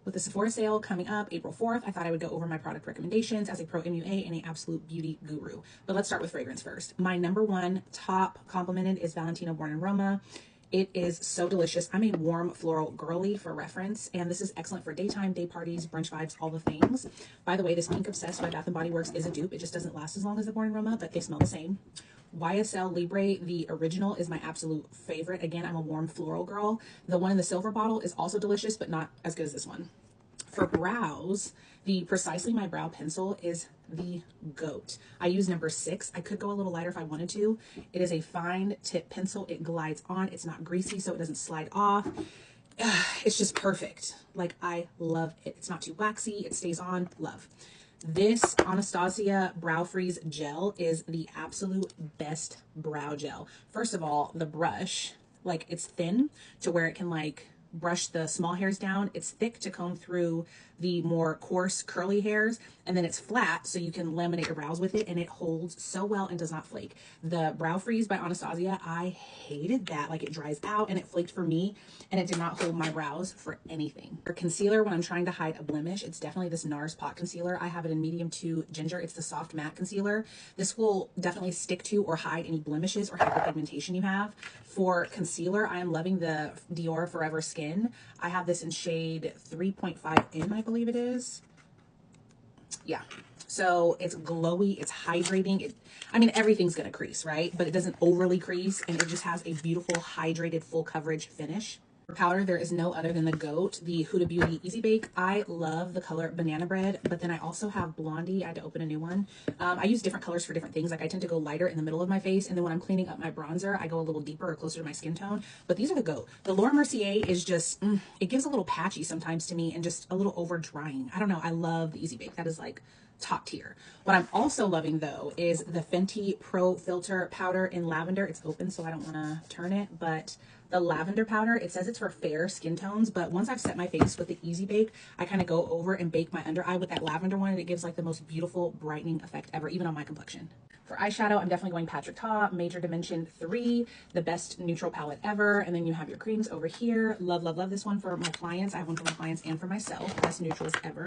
With the Sephora sale coming up April 4th, I thought I would go over my product recommendations as a pro MUA and a absolute beauty guru. But let's start with fragrance first. My number one top complimented is Valentino Born in Roma. It is so delicious. I'm a warm floral girly for reference, and this is excellent for daytime, day parties, brunch vibes, all the things. By the way, this Pink Obsessed by Bath & Body Works is a dupe. It just doesn't last as long as the Born in Roma, but they smell the same. YSL Libre, the original, is my absolute favorite. Again, I'm a warm floral girl. The one in the silver bottle is also delicious, but not as good as this one. For brows, the Precisely My Brow Pencil is the GOAT. I use number 6. I could go a little lighter if I wanted to. It is a fine tip pencil. It glides on. It's not greasy, so it doesn't slide off. It's just perfect. Like, I love it. It's not too waxy. It stays on. Love. This Anastasia Brow Freeze Gel is the absolute best brow gel. First of all, the brush, like, it's thin to where it can, like, brush the small hairs down. It's thick to comb through the more coarse curly hairs, and then it's flat so you can laminate your brows with it, and it holds so well and does not flake. The Brow Freeze by Anastasia, I hated that. Like, it dries out and it flaked for me, and it did not hold my brows for anything. For concealer, when I'm trying to hide a blemish, it's definitely this NARS Pot Concealer. I have it in medium to ginger. It's the soft matte concealer. This will definitely stick to or hide any blemishes or hyperpigmentation you have. For concealer, I am loving the Dior Forever Skin. I have this in shade 3.5M, I believe it is. Yeah. So it's glowy, it's hydrating. I mean, everything's going to crease, right? But it doesn't overly crease, and it just has a beautiful, hydrated, full coverage finish. For powder, there is no other than the GOAT, the Huda Beauty Easy Bake. I love the color Banana Bread, but then I also have Blondie. I had to open a new one. I use different colors for different things. Like, I tend to go lighter in the middle of my face, and then when I'm cleaning up my bronzer, I go a little deeper or closer to my skin tone. But these are the GOAT. The Laura Mercier is just, it gives a little patchy sometimes to me and just a little over drying. I don't know. I love the Easy Bake. That is like top tier. What I'm also loving, though, is the Fenty Pro Filter Powder in Lavender. It's open, so I don't want to turn it, but the lavender powder, it says it's for fair skin tones, but once I've set my face with the Easy Bake, I kind of go over and bake my under eye with that lavender one, and it gives like the most beautiful brightening effect ever, even on my complexion. For eyeshadow, I'm definitely going Patrick Ta, Major Dimension 3, the best neutral palette ever. And then you have your creams over here. Love, love, love this one for my clients. I have one for my clients and for myself. Best neutrals ever.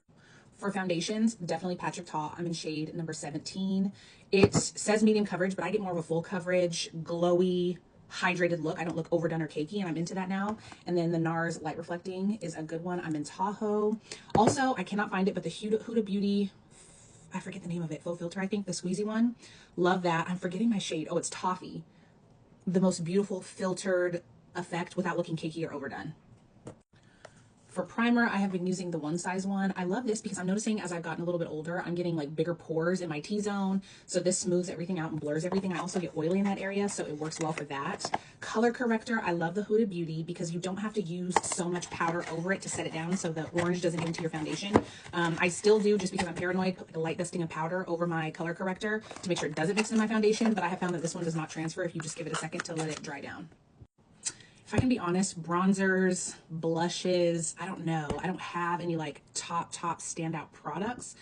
For foundations, definitely Patrick Ta. I'm in shade number 17. It says medium coverage, but I get more of a full coverage, glowy, hydrated look. I don't look overdone or cakey, and I'm into that now. And then the NARS Light Reflecting is a good one. I'm in Tahoe. Also, I cannot find it, but the Huda Beauty, I forget the name of it, Faux Filter, I think, the squeezy one. Love that. I'm forgetting my shade. Oh, it's Toffee. The most beautiful filtered effect without looking cakey or overdone. For primer, I have been using the One Size one. I love this because I'm noticing as I've gotten a little bit older, I'm getting like bigger pores in my T-zone. So this smooths everything out and blurs everything. I also get oily in that area, so it works well for that. Color corrector, I love the Huda Beauty because you don't have to use so much powder over it to set it down so the orange doesn't get into your foundation. I still do, just because I'm paranoid, put like a light dusting of powder over my color corrector to make sure it doesn't mix in my foundation, but I have found that this one does not transfer if you just give it a second to let it dry down. If I can be honest, bronzers, blushes, I don't know. I don't have any like top standout products.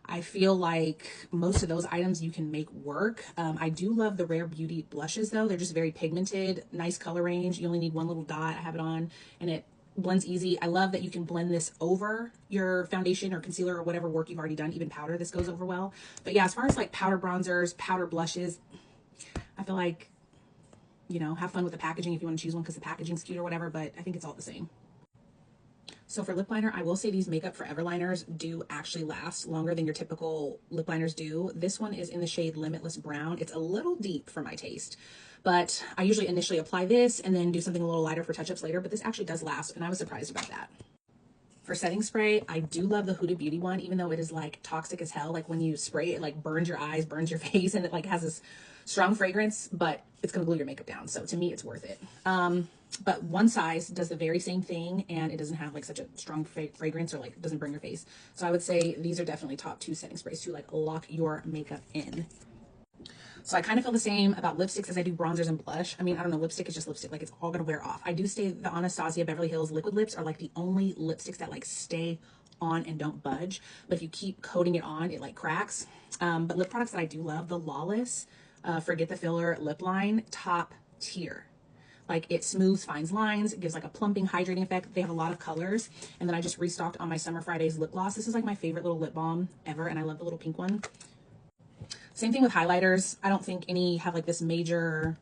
I feel like most of those items you can make work. I do love the Rare Beauty blushes though. They're just very pigmented, nice color range. You only need one little dot. I have it on and it blends easy. I love that you can blend this over your foundation or concealer or whatever work you've already done. Even powder, this goes over well. But yeah, as far as like powder bronzers, powder blushes, I feel like, you know, have fun with the packaging if you want to choose one because the packaging's cute or whatever, but I think it's all the same. So for lip liner, I will say these Makeup Forever liners do actually last longer than your typical lip liners do. This one is in the shade Limitless Brown. It's a little deep for my taste, but I usually initially apply this and then do something a little lighter for touch-ups later, but this actually does last, and I was surprised about that. For setting spray, I do love the Huda Beauty one, even though it is like toxic as hell. Like when you spray it, like burns your eyes, burns your face, and it like has this strong fragrance, but it's gonna glue your makeup down. So to me, it's worth it. But One Size does the very same thing, and it doesn't have like such a strong fragrance or like doesn't burn your face. So I would say these are definitely top 2 setting sprays to like lock your makeup in. So I kind of feel the same about lipsticks as I do bronzers and blush. I mean, I don't know, lipstick is just lipstick. Like, it's all gonna wear off. I do say the Anastasia Beverly Hills liquid lips are like the only lipsticks that like stay on and don't budge. But if you keep coating it on, it like cracks. But lip products that I do love, the Lawless Forget the Filler lip line, top tier. Like it smooths, fines lines. It gives like a plumping, hydrating effect. They have a lot of colors. And then I just restocked on my Summer Fridays lip gloss. This is like my favorite little lip balm ever. And I love the little pink one. Same thing with highlighters. I don't think any have like this major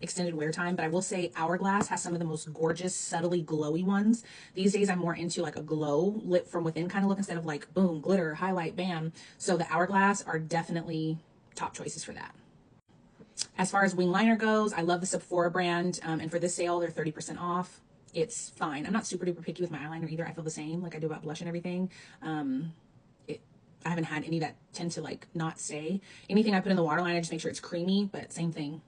extended wear time, but I will say Hourglass has some of the most gorgeous, subtly glowy ones. These days I'm more into like a glow lit from within kind of look instead of like boom, glitter, highlight, bam. So the Hourglass are definitely top choices for that. As far as wing liner goes, I love the Sephora brand, and for this sale they're 30% off. It's fine. I'm not super duper picky with my eyeliner either. I feel the same like I do about blush and everything. I haven't had any that tend to like not stay. Anything I put in the waterline, I just make sure it's creamy, but same thing.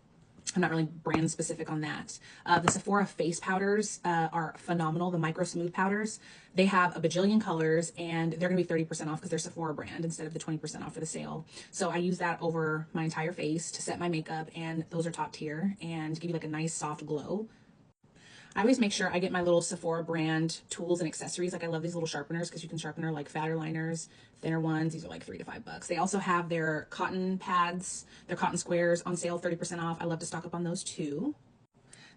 I'm not really brand specific on that. The Sephora face powders are phenomenal. The micro smooth powders, they have a bajillion colors and they're gonna be 30% off because they're Sephora brand instead of the 20% off for the sale. So I use that over my entire face to set my makeup, and those are top tier and give you like a nice soft glow. I always make sure I get my little Sephora brand tools and accessories. Like I love these little sharpeners because you can sharpener like fatter liners, thinner ones. These are like $3 to $5. They also have their cotton pads, their cotton squares on sale, 30% off. I love to stock up on those too.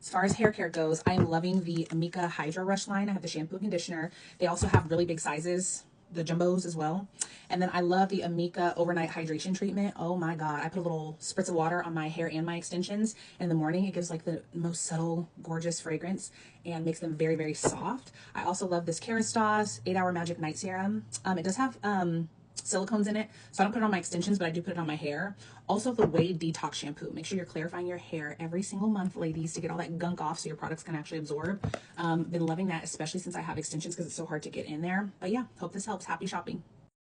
As far as hair care goes, I am loving the Amika Hydro Rush line. I have the shampoo and conditioner. They also have really big sizes, the jumbos as well. And then I love the Amika overnight hydration treatment. Oh my God. I put a little spritz of water on my hair and my extensions. And in the morning, it gives like the most subtle, gorgeous fragrance and makes them very, very soft. I also love this Kerastase 8-Hour Magic Night Serum. It does have silicones in it, so I don't put it on my extensions, but I do put it on my hair. Also the Wade Detox Shampoo. Make sure you're clarifying your hair every single month, ladies, to get all that gunk off so your products can actually absorb. Been loving that, especially since I have extensions because it's so hard to get in there. But yeah, hope this helps. Happy shopping.